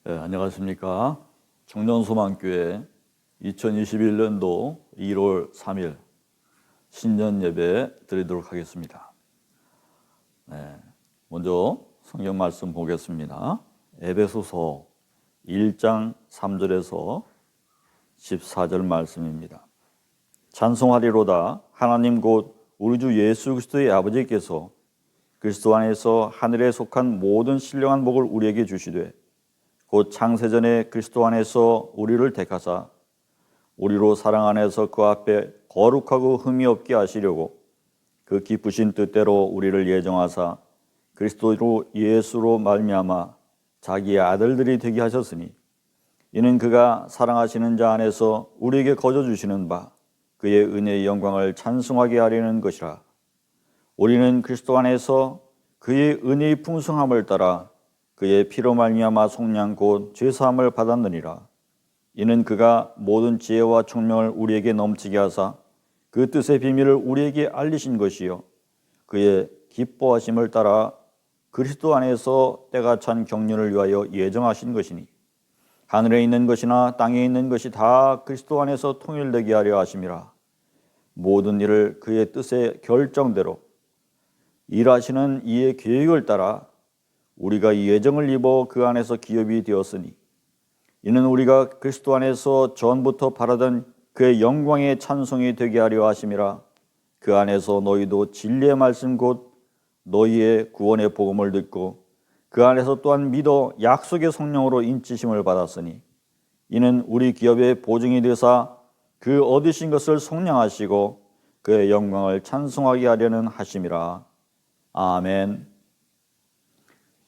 안녕하십니까. 청년소망교회 2021년도 1월 3일 신년 예배 드리도록 하겠습니다. 먼저 성경 말씀 보겠습니다. 에베소서 1장 3절에서 14절 말씀입니다. 찬송하리로다. 하나님 곧 우리 주 예수 그리스도의 아버지께서 그리스도 안에서 하늘에 속한 모든 신령한 복을 우리에게 주시되 곧 창세전에 그리스도 안에서 우리를 택하사 우리로 사랑 안에서 그 앞에 거룩하고 흠이 없게 하시려고 그 기쁘신 뜻대로 우리를 예정하사 그리스도로 예수로 말미암아 자기의 아들들이 되게 하셨으니 이는 그가 사랑하시는 자 안에서 우리에게 거저 주시는 바 그의 은혜의 영광을 찬송하게 하려는 것이라. 우리는 그리스도 안에서 그의 은혜의 풍성함을 따라 그의 피로 말미암아 속량 곧 죄사함을 받았느니라. 이는 그가 모든 지혜와 총명을 우리에게 넘치게 하사 그 뜻의 비밀을 우리에게 알리신 것이요 그의 기뻐하심을 따라 그리스도 안에서 때가 찬 경륜을 위하여 예정하신 것이니 하늘에 있는 것이나 땅에 있는 것이 다 그리스도 안에서 통일되게 하려 하심이라. 모든 일을 그의 뜻의 결정대로 일하시는 이의 계획을 따라 우리가 예정을 입어 그 안에서 기업이 되었으니 이는 우리가 그리스도 안에서 전부터 바라던 그의 영광의 찬송이 되게 하려 하심이라. 그 안에서 너희도 진리의 말씀 곧 너희의 구원의 복음을 듣고 그 안에서 또한 믿어 약속의 성령으로 인치심을 받았으니 이는 우리 기업의 보증이 되사 그 얻으신 것을 속량하시고 그의 영광을 찬송하게 하려는 하심이라. 아멘.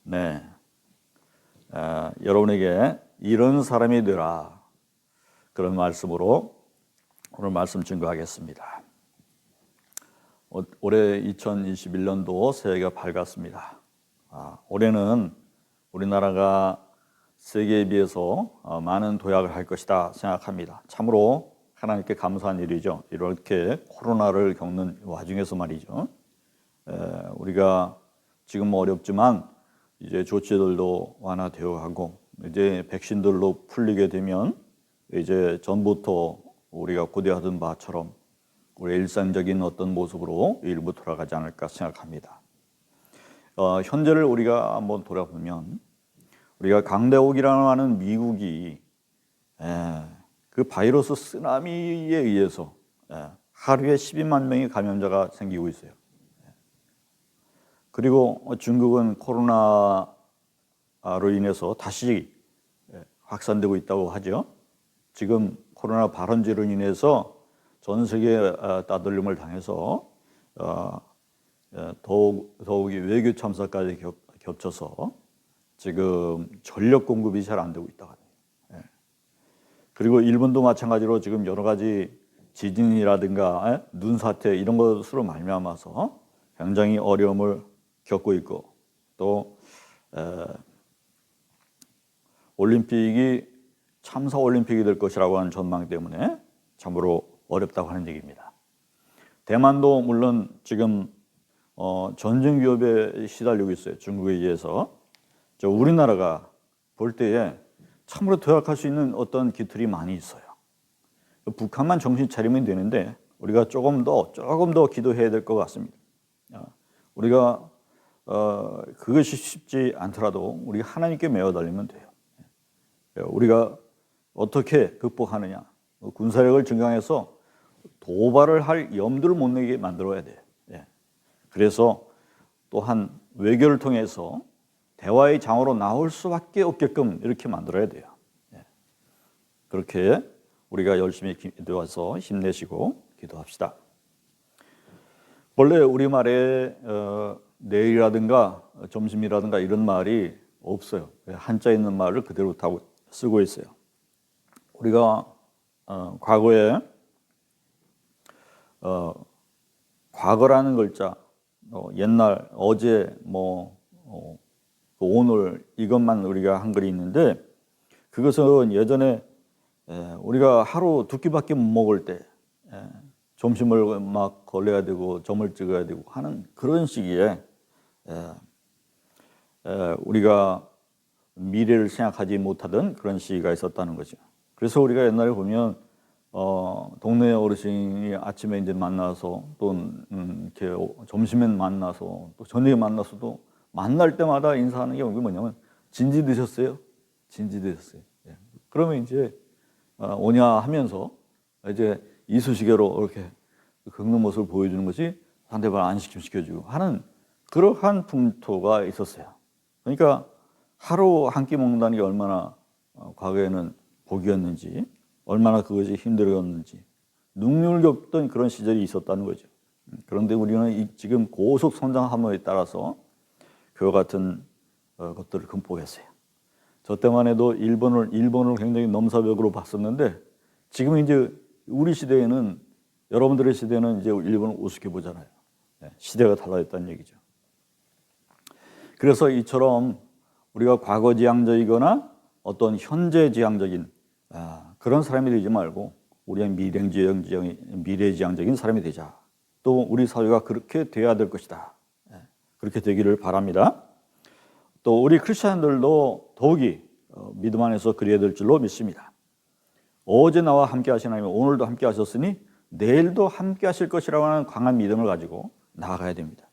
네, 여러분에게 이런 사람이 되라, 그런 말씀으로 오늘 말씀 증거하겠습니다. 올해 2021년도 새해가 밝았습니다. 올해는 우리나라가 세계에 비해서 많은 도약을 할 것이다 생각합니다. 참으로 하나님께 감사한 일이죠. 이렇게 코로나를 겪는 와중에서 말이죠. 우리가 지금 어렵지만 이제 조치들도 완화되어 가고 이제 백신들로 풀리게 되면 이제 전부터 우리가 고대하던 바처럼 우리 일상적인 어떤 모습으로 일부 돌아가지 않을까 생각합니다. 현재를 우리가 한번 돌아보면 우리가 강대국이라고 하는 미국이 그 바이러스 쓰나미에 의해서 하루에 12만 명의 감염자가 생기고 있어요. 그리고 중국은 코로나로 인해서 다시 확산되고 있다고 하죠. 지금 코로나 발원제로 인해서 전 세계 따돌림을 당해서 더욱이 외교 참사까지 겹쳐서 지금 전력 공급이 잘 안 되고 있다고 합니다. 그리고 일본도 마찬가지로 지금 여러 가지 지진이라든가 눈사태 이런 것으로 말미암아서 굉장히 어려움을 겪고 있고 또 올림픽이 참사 올림픽이 될 것이라고 하는 전망 때문에 참으로 어렵다고 하는 얘기입니다. 대만도 물론 지금 전쟁 위협에 시달리고 있어요. 중국에 의해서. 우리나라가 볼 때에 참으로 도약할 수 있는 어떤 기틀이 많이 있어요. 북한만 정신 차리면 되는데 우리가 조금 더 기도해야 될 것 같습니다. 우리가 그것이 쉽지 않더라도 우리 하나님께 매어 달리면 돼요. 우리가 어떻게 극복하느냐? 군사력을 증강해서 도발을 할 염두를 못 내게 만들어야 돼요. 그래서 또한 외교를 통해서 대화의 장으로 나올 수밖에 없게끔 이렇게 만들어야 돼요. 그렇게 우리가 열심히 기도해서 힘내시고 기도합시다. 원래 우리말에 내일이라든가 점심이라든가 이런 말이 없어요. 한자 있는 말을 그대로 다 쓰고 있어요. 우리가 과거에 과거라는 글자, 옛날, 어제, 오늘 이것만 우리가 한글이 있는데 그것은 예전에 우리가 하루 두 끼밖에 못 먹을 때 점심을 막 걸려야 되고 점을 찍어야 되고 하는 그런 시기에 우리가 미래를 생각하지 못하던 그런 시기가 있었다는 거죠. 그래서 우리가 옛날에 보면 동네 어르신이 아침에 이제 만나서 또 이렇게 점심엔 만나서 또 저녁에 만나서도 만날 때마다 인사하는 게 뭐냐면 진지 드셨어요? 진지 드셨어요? 예. 그러면 이제 오냐 하면서 이제 이쑤시개로 이렇게 긁는 모습을 보여주는 것이 상대방 안심시켜주고 하는 그러한 풍토가 있었어요. 그러니까 하루 한 끼 먹는다는 게 얼마나 과거에는 복이었는지, 얼마나 그것이 힘들었는지 눈물겹던 그런 시절이 있었다는 거죠. 그런데 우리는 지금 고속 성장함에 따라서 그와 같은 것들을 극복했어요. 저 때만 해도 일본을 굉장히 넘사벽으로 봤었는데 지금 이제 우리 시대에는, 여러분들의 시대는 이제 일본을 우습게 보잖아요. 시대가 달라졌다는 얘기죠. 그래서 이처럼 우리가 과거지향적이거나 어떤 현재지향적인 그런 사람이 되지 말고 우리는 미래지향적인 사람이 되자. 또 우리 사회가 그렇게 돼야 될 것이다. 그렇게 되기를 바랍니다. 또 우리 크리스천들도 더욱이 믿음 안에서 그래야 될 줄로 믿습니다. 어제 나와 함께 하신 하나님, 오늘도 함께 하셨으니 내일도 함께 하실 것이라고 하는 강한 믿음을 가지고 나아가야 됩니다.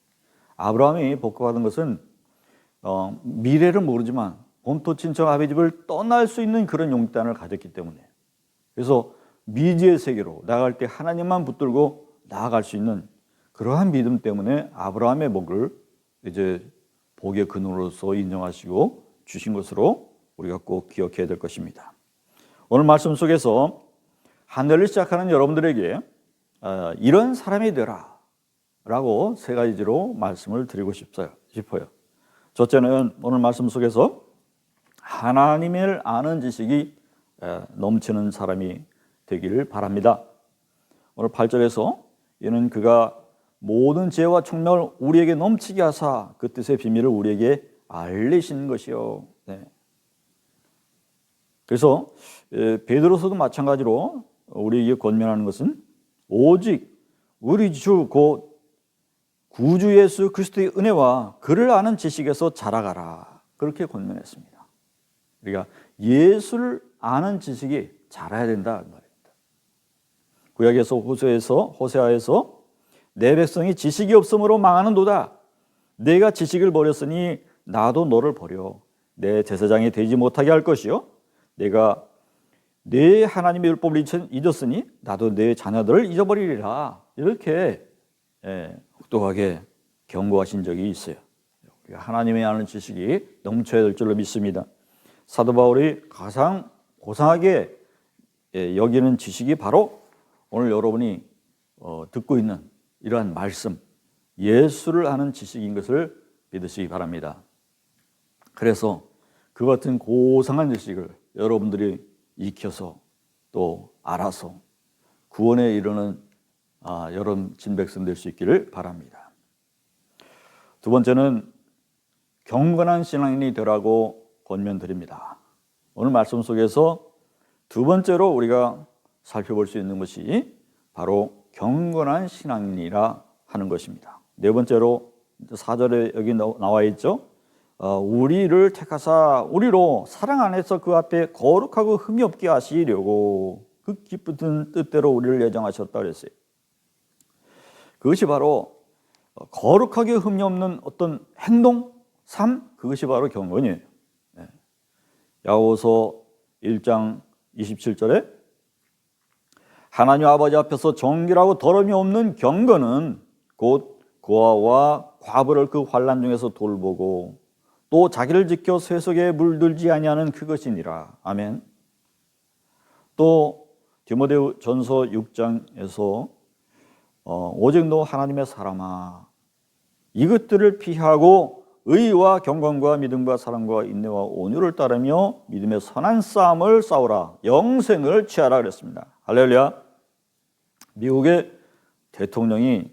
아브라함이 복받은 것은 미래를 모르지만 본토 친척 아비 집을 떠날 수 있는 그런 용단을 가졌기 때문에, 그래서 미지의 세계로 나아갈 때 하나님만 붙들고 나아갈 수 있는 그러한 믿음 때문에 아브라함의 복을 이제 복의 근원으로서 인정하시고 주신 것으로 우리가 꼭 기억해야 될 것입니다. 오늘 말씀 속에서 한 해를 시작하는 여러분들에게 이런 사람이 되라 라고 세 가지로 말씀을 드리고 싶어요. 첫째는 오늘 말씀 속에서 하나님을 아는 지식이 넘치는 사람이 되기를 바랍니다. 오늘 8절에서 이는 그가 모든 지혜와 총명을 우리에게 넘치게 하사 그 뜻의 비밀을 우리에게 알리신 것이요. 네. 그래서 베드로서도 마찬가지로 우리에게 권면하는 것은 오직 우리 주 곧 구주 예수 그리스도의 은혜와 그를 아는 지식에서 자라가라, 그렇게 권면했습니다. 우리가 예수를 아는 지식이 자라야 된다 말입니다. 구약에서 호세아에서 내 백성이 지식이 없으므로 망하는도다. 내가 지식을 버렸으니 나도 너를 버려 내 제사장이 되지 못하게 할 것이요 내가 내 하나님의 율법을 잊었으니 나도 내 자녀들을 잊어버리리라. 이렇게 혹독하게 경고하신 적이 있어요. 우리가 하나님의 아는 지식이 넘쳐야 될 줄로 믿습니다. 사도 바울이 가장 고상하게 여기는 지식이 바로 오늘 여러분이 듣고 있는 이러한 말씀, 예수를 아는 지식인 것을 믿으시기 바랍니다. 그래서 그 같은 고상한 지식을 여러분들이 익혀서 또 알아서 구원에 이르는 여러분 진백성 될 수 있기를 바랍니다. 두 번째는 경건한 신앙인이 되라고 권면드립니다. 오늘 말씀 속에서 두 번째로 우리가 살펴볼 수 있는 것이 바로 경건한 신앙인이라 하는 것입니다. 네 번째로 4절에 여기 나와 있죠. 우리를 택하사 우리로 사랑 안에서 그 앞에 거룩하고 흠이 없게 하시려고 그 기쁜 뜻대로 우리를 예정하셨다 그랬어요. 그것이 바로 거룩하게 흠이 없는 어떤 행동, 삶, 그것이 바로 경건이에요. 야고보서 1장 27절에 하나님 아버지 앞에서 정결하고 더러움이 없는 경건은 곧 고아와 과부를 그 환난 중에서 돌보고 또 자기를 지켜 쇠속에 물들지 아니하는 그것이니라. 아멘. 또 디모데 전서 6장에서 오직 너 하나님의 사람아 이것들을 피하고 의와 경건과 믿음과 사랑과 인내와 온유를 따르며 믿음의 선한 싸움을 싸우라. 영생을 취하라 그랬습니다. 할렐루야. 미국의 대통령이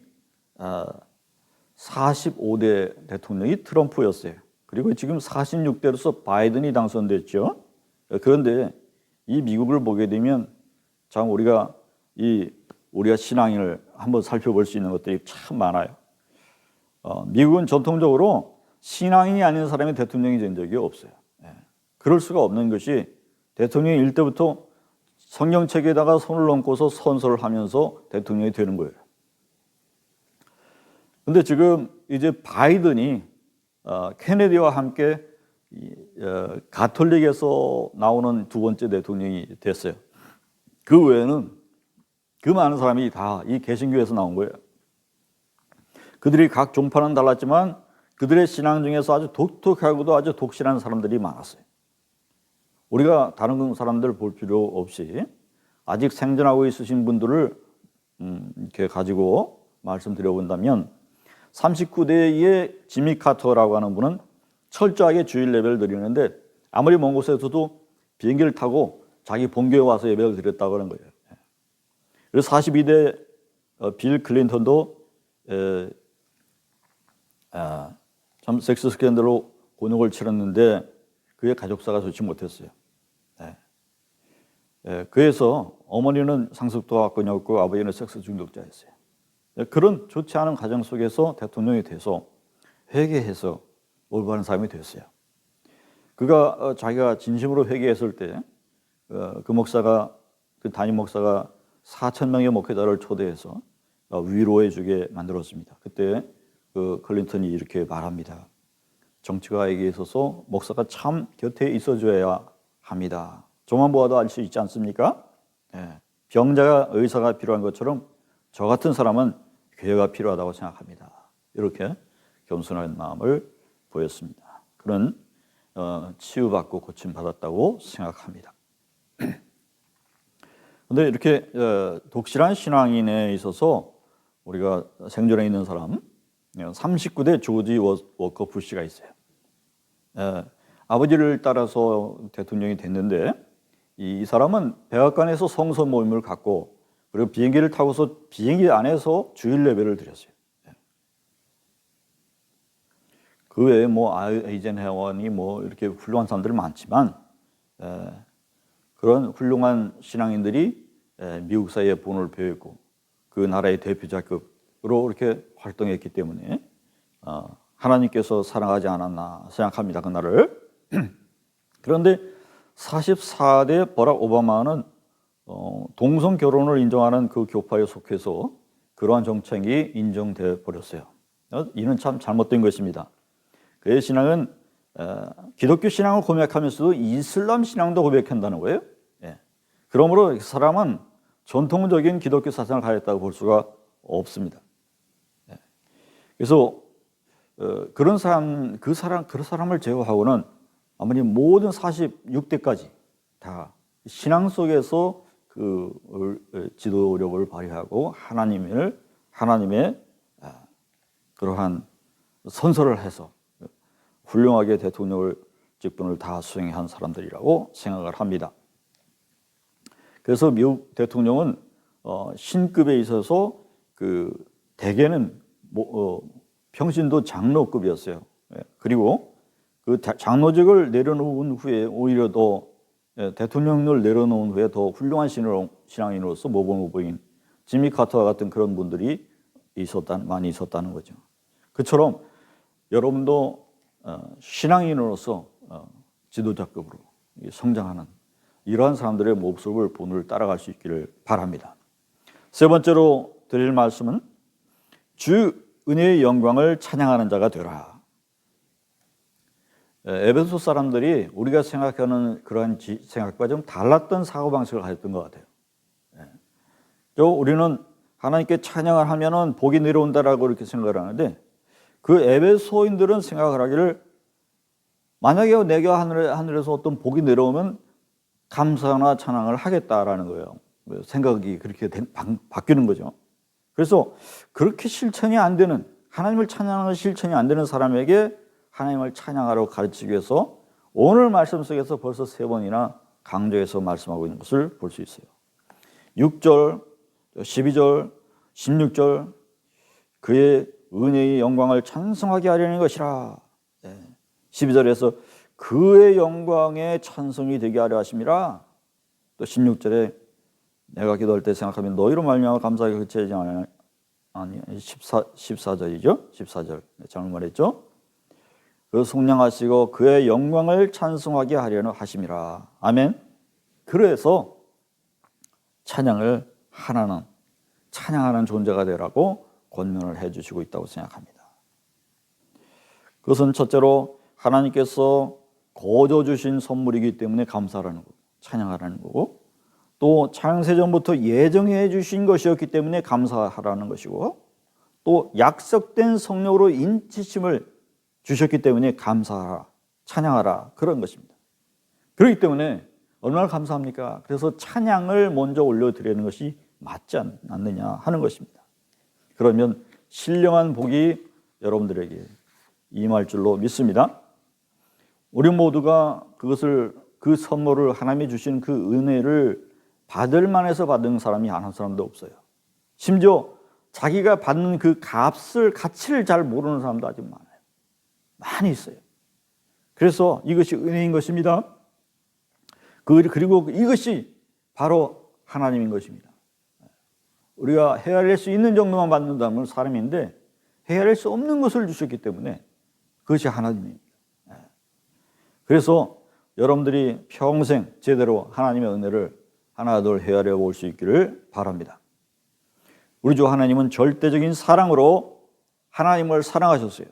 45대 대통령이 트럼프였어요. 그리고 지금 46대로서 바이든이 당선됐죠. 그런데 이 미국을 보게 되면 참 우리가 신앙을 한번 살펴볼 수 있는 것들이 참 많아요. 미국은 전통적으로 신앙인이 아닌 사람이 대통령이 된 적이 없어요. 그럴 수가 없는 것이 대통령이 일 때부터 성경책에다가 손을 얹고서 선서를 하면서 대통령이 되는 거예요. 근데 지금 이제 바이든이 케네디와 함께 가톨릭에서 나오는 두 번째 대통령이 됐어요. 그 외에는 그 많은 사람이 다 이 개신교에서 나온 거예요. 그들이 각 종파는 달랐지만 그들의 신앙 중에서 아주 독특하고도 아주 독실한 사람들이 많았어요. 우리가 다른 사람들 볼 필요 없이 아직 생존하고 있으신 분들을 이렇게 가지고 말씀드려본다면 39대의 지미 카터라고 하는 분은 철저하게 주일 예배를 드리는데 아무리 먼 곳에서도 비행기를 타고 자기 본교에 와서 예배를 드렸다고 하는 거예요. 그래서 42대 빌 클린턴도 참 섹스 스캔들로 곤욕을 치렀는데 그의 가족사가 좋지 못했어요. 그래서 어머니는 상습도학권이었고 아버지는 섹스 중독자였어요. 그런 좋지 않은 가정 속에서 대통령이 돼서 회개해서 올바른 사람이 됐어요. 그가 자기가 진심으로 회개했을 때 그 목사가 그 담임 목사가 4,000명의 목회자를 초대해서 위로해 주게 만들었습니다. 그때 그 클린턴이 이렇게 말합니다. 정치가에게 있어서 목사가 참 곁에 있어줘야 합니다. 저만 보아도 알 수 있지 않습니까? 병자가 의사가 필요한 것처럼 저 같은 사람은 교회가 필요하다고 생각합니다. 이렇게 겸손한 마음을 보였습니다. 그런 치유받고 고침받았다고 생각합니다. 그런데 이렇게 독실한 신앙인에 있어서 우리가 생존에 있는 사람 39대 조지 워커 부시가 있어요. 아버지를 따라서 대통령이 됐는데 이 사람은 백악관에서 성서 모임을 갖고 그리고 비행기를 타고서 비행기 안에서 주일 예배를 드렸어요. 그 외에 뭐 아이젠하워니 뭐 이렇게 훌륭한 사람들 많지만 그런 훌륭한 신앙인들이 미국 사회에 본을 배웠고 그 나라의 대표자급으로 이렇게 활동했기 때문에 하나님께서 사랑하지 않았나 생각합니다. 그날을. 그런데 44대 버락 오바마는 동성 결혼을 인정하는 그 교파에 속해서 그러한 정책이 인정돼 버렸어요. 이는 참 잘못된 것입니다. 그의 신앙은 기독교 신앙을 고백하면서도 이슬람 신앙도 고백한다는 거예요. 그러므로 그 사람은 전통적인 기독교 사상을 가졌다고 볼 수가 없습니다. 그래서 그런 사람을 제외하고는 아무리 모든 46대까지 다 신앙 속에서 그 지도력을 발휘하고 하나님의 그러한 선서를 해서 훌륭하게 대통령을 직분을 다 수행한 사람들이라고 생각을 합니다. 그래서 미국 대통령은 신급에 있어서 그 대개는 평신도 장로급이었어요. 그리고 그 장로직을 내려놓은 후에 오히려 더 대통령을 내려놓은 후에 더 훌륭한 신앙인으로서 모범 후보인 지미 카터와 같은 그런 분들이 많이 있었다는 거죠. 그처럼 여러분도 신앙인으로서 지도자급으로 성장하는 이러한 사람들의 모습을 본을 따라갈 수 있기를 바랍니다. 세 번째로 드릴 말씀은 주 은혜의 영광을 찬양하는 자가 되라. 에베소 사람들이 우리가 생각하는 그러한 생각과 좀 달랐던 사고방식을 가졌던 것 같아요. 우리는 하나님께 찬양을 하면은 복이 내려온다라고 이렇게 생각을 하는데 그 에베소인들은 생각을 하기를 만약에 내가 하늘에서 어떤 복이 내려오면 감사나 찬양을 하겠다라는 거예요. 생각이 그렇게 바뀌는 거죠. 그래서 그렇게 실천이 안 되는 하나님을 찬양하는 실천이 안 되는 사람에게 하나님을 찬양하라고 가르치기 위해서 오늘 말씀 속에서 벌써 3번이나 강조해서 말씀하고 있는 것을 볼 수 있어요. 6절, 12절, 16절 그의 은혜의 영광을 찬송하게 하려는 것이라. 12절에서 그의 영광의 찬송이 되게 하려 하심이라. 또 16절에 내가 기도할 때 생각하면 너희로 말미암아 감사하게 그치지 아니 14절이죠. 14절 잘못 말했죠. 그 속량하시고 그의 영광을 찬송하게 하려는 하심이라. 아멘. 그래서 찬양을 하나는 찬양하는 존재가 되라고 권면을 해주시고 있다고 생각합니다. 그것은 첫째로 하나님께서 거저 주신 선물이기 때문에 감사하라는 거고 찬양하라는 거고, 또 창세전부터 예정해 주신 것이었기 때문에 감사하라는 것이고, 또 약속된 성령으로 인치심을 주셨기 때문에 감사하라, 찬양하라, 그런 것입니다. 그렇기 때문에 얼마나 감사합니까? 그래서 찬양을 먼저 올려드리는 것이 맞지 않느냐 하는 것입니다. 그러면 신령한 복이 여러분들에게 임할 줄로 믿습니다. 우리 모두가 그 선물을 하나님이 주신 그 은혜를 받을 만해서 받은 사람이 안 한 사람도 없어요. 심지어 자기가 받는 그 가치를 잘 모르는 사람도 아직 많아요. 많이 있어요. 그래서 이것이 은혜인 것입니다. 그리고 이것이 바로 하나님인 것입니다. 우리가 헤아릴 수 있는 정도만 받는다면 사람인데 헤아릴 수 없는 것을 주셨기 때문에 그것이 하나님입니다. 그래서 여러분들이 평생 제대로 하나님의 은혜를 하나둘 헤아려 볼 수 있기를 바랍니다. 우리 주 하나님은 절대적인 사랑으로 하나님을 사랑하셨어요.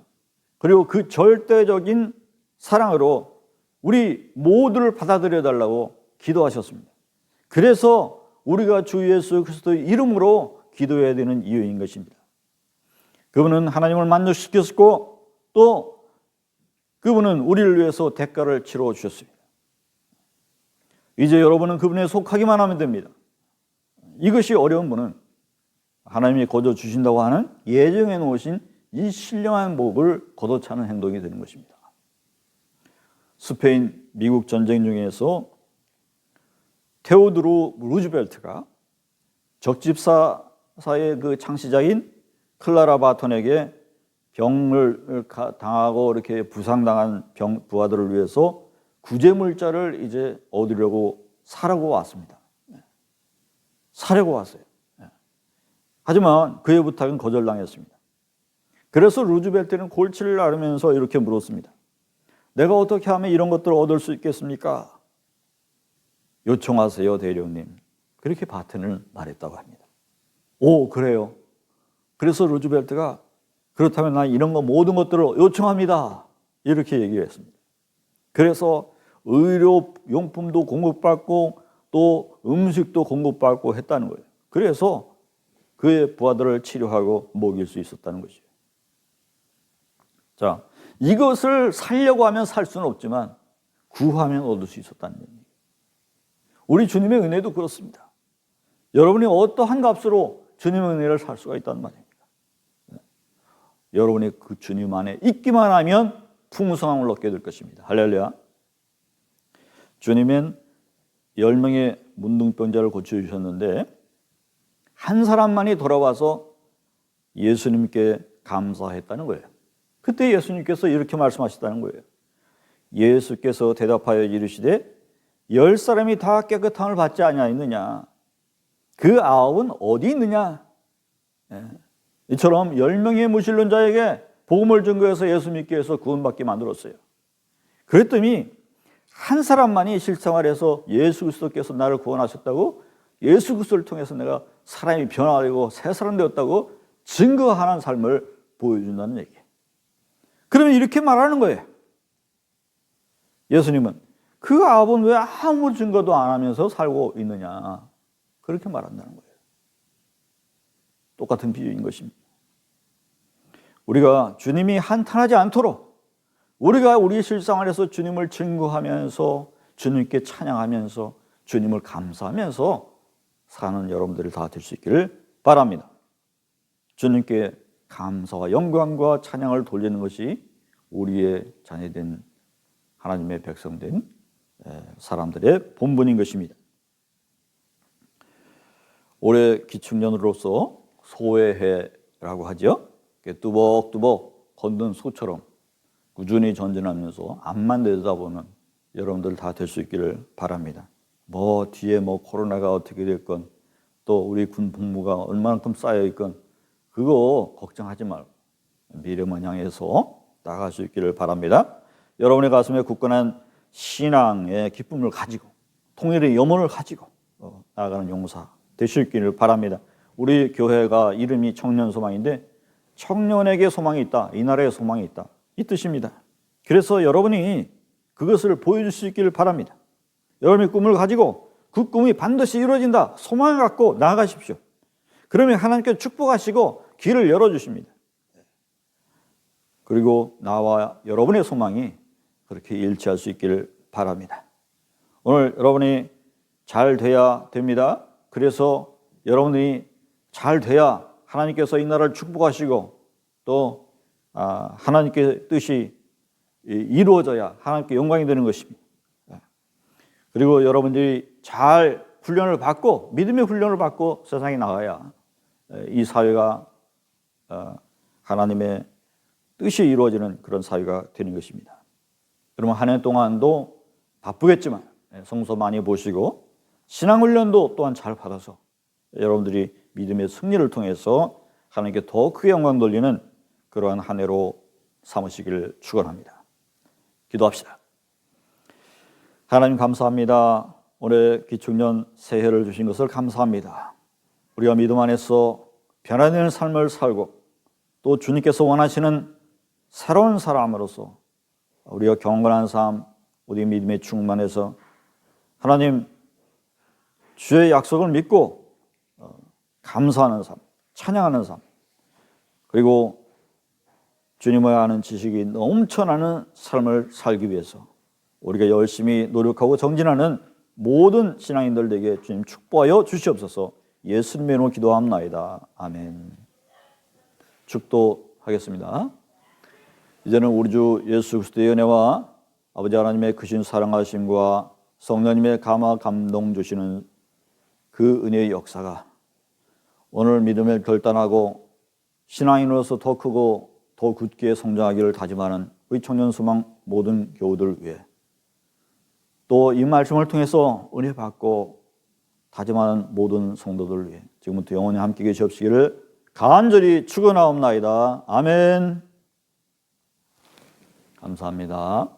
그리고 그 절대적인 사랑으로 우리 모두를 받아들여 달라고 기도하셨습니다. 그래서 우리가 주 예수 그리스도의 이름으로 기도해야 되는 이유인 것입니다. 그분은 하나님을 만족시켰고 또 그분은 우리를 위해서 대가를 치러 주셨습니다. 이제 여러분은 그분에 속하기만 하면 됩니다. 이것이 어려운 분은 하나님이 거저 주신다고 하는 예정해 놓으신 이 신령한 복을 걷어차는 행동이 되는 것입니다. 스페인 미국 전쟁 중에서 테오도르 루즈벨트가 적집사의 그 창시자인 클라라 바톤에게 병을 당하고 이렇게 부상당한 부하들을 위해서 구제물자를 이제 얻으려고 사려고 왔습니다. 사려고 왔어요. 하지만 그의 부탁은 거절당했습니다. 그래서 루즈벨트는 골치를 앓으면서 이렇게 물었습니다. 내가 어떻게 하면 이런 것들을 얻을 수 있겠습니까? 요청하세요, 대령님. 그렇게 바튼은 말했다고 합니다. 오, 그래요. 그래서 루즈벨트가 그렇다면 난 이런 거 모든 것들을 요청합니다. 이렇게 얘기를 했습니다. 그래서 의료용품도 공급받고 또 음식도 공급받고 했다는 거예요. 그래서 그의 부하들을 치료하고 먹일 수 있었다는 것이에요. 자, 이것을 살려고 하면 살 수는 없지만 구하면 얻을 수 있었다는 얘기예요. 우리 주님의 은혜도 그렇습니다. 여러분이 어떠한 값으로 주님의 은혜를 살 수가 있다는 말입니다. 여러분이 그 주님 안에 있기만 하면 풍성함을 얻게 될 것입니다. 할렐루야. 주님은 10명의 문둥병자를 고쳐주셨는데 한 사람만이 돌아와서 예수님께 감사했다는 거예요. 그때 예수님께서 이렇게 말씀하셨다는 거예요. 예수께서 대답하여 이르시되 10사람이 다 깨끗함을 받지 아니하였느냐? 그 9은 어디 있느냐? 이처럼 10명의 무신론자에게 복음을 증거해서 예수 믿게 해서 구원받게 만들었어요. 그랬더니 한 사람만이 실생활에서 예수 그리스도께서 나를 구원하셨다고, 예수 그리스도를 통해서 내가 사람이 변화되고 새 사람 되었다고 증거하는 삶을 보여준다는 얘기예요. 그러면 이렇게 말하는 거예요. 예수님은 그 9은 왜 아무 증거도 안 하면서 살고 있느냐, 그렇게 말한다는 거예요. 똑같은 비유인 것입니다. 우리가 주님이 한탄하지 않도록 우리가 우리 실생활에서 주님을 증거하면서 주님께 찬양하면서 주님을 감사하면서 사는 여러분들이 다 될 수 있기를 바랍니다. 주님께 감사와 영광과 찬양을 돌리는 것이 우리의 자녀된 하나님의 백성된 사람들의 본분인 것입니다. 올해 기축년으로서 소회해라고 하죠. 뚜벅뚜벅 걷는 소처럼 꾸준히 전진하면서 앞만 내다보는 여러분들 다 될 수 있기를 바랍니다. 뒤에 코로나가 어떻게 됐건 또 우리 군 복무가 얼마만큼 쌓여 있건 그거 걱정하지 말고 미래만 향해서 나아갈 수 있기를 바랍니다. 여러분의 가슴에 굳건한 신앙의 기쁨을 가지고 통일의 염원을 가지고 나아가는 용사 되시기를 바랍니다. 우리 교회가 이름이 청년소망인데 청년에게 소망이 있다, 이 나라에 소망이 있다, 이 뜻입니다. 그래서 여러분이 그것을 보여줄 수 있기를 바랍니다. 여러분의 꿈을 가지고 그 꿈이 반드시 이루어진다, 소망을 갖고 나아가십시오. 그러면 하나님께서 축복하시고 길을 열어주십니다. 그리고 나와 여러분의 소망이 그렇게 일치할 수 있기를 바랍니다. 오늘 여러분이 잘 돼야 됩니다. 그래서 여러분이 잘 돼야 하나님께서 이 나라를 축복하시고 또 하나님께 뜻이 이루어져야 하나님께 영광이 되는 것입니다. 그리고 여러분들이 잘 훈련을 받고 믿음의 훈련을 받고 세상에 나가야 이 사회가 하나님의 뜻이 이루어지는 그런 사회가 되는 것입니다. 여러분 한 해 동안도 바쁘겠지만 성서 많이 보시고 신앙훈련도 또한 잘 받아서 여러분들이 믿음의 승리를 통해서 하나님께 더 크게 영광 돌리는 그러한 한 해로 삼으시기를 축원합니다. 기도합시다. 하나님 감사합니다. 올해 기축년 새해를 주신 것을 감사합니다. 우리가 믿음 안에서 변화되는 삶을 살고 또 주님께서 원하시는 새로운 사람으로서 우리가 경건한 삶, 우리 믿음의 충만해서 하나님 주의 약속을 믿고 감사하는 삶, 찬양하는 삶, 그리고 주님을 아는 지식이 넘쳐나는 삶을 살기 위해서 우리가 열심히 노력하고 정진하는 모든 신앙인들에게 주님 축복하여 주시옵소서. 예수님의 이름으로 기도합나이다. 아멘. 축도하겠습니다. 이제는 우리 주 예수 그리스도의 은혜와 아버지 하나님의 크신 사랑하심과 성령님의 감화 감동 주시는 그 은혜의 역사가 오늘 믿음을 결단하고 신앙인으로서 더 크고 더 굳게 성장하기를 다짐하는 우리 청년소망 모든 교우들 위해 또 이 말씀을 통해서 은혜 받고 다짐하는 모든 성도들 위해 지금부터 영원히 함께 계시옵시기를 간절히 축원하옵나이다. 아멘. 감사합니다.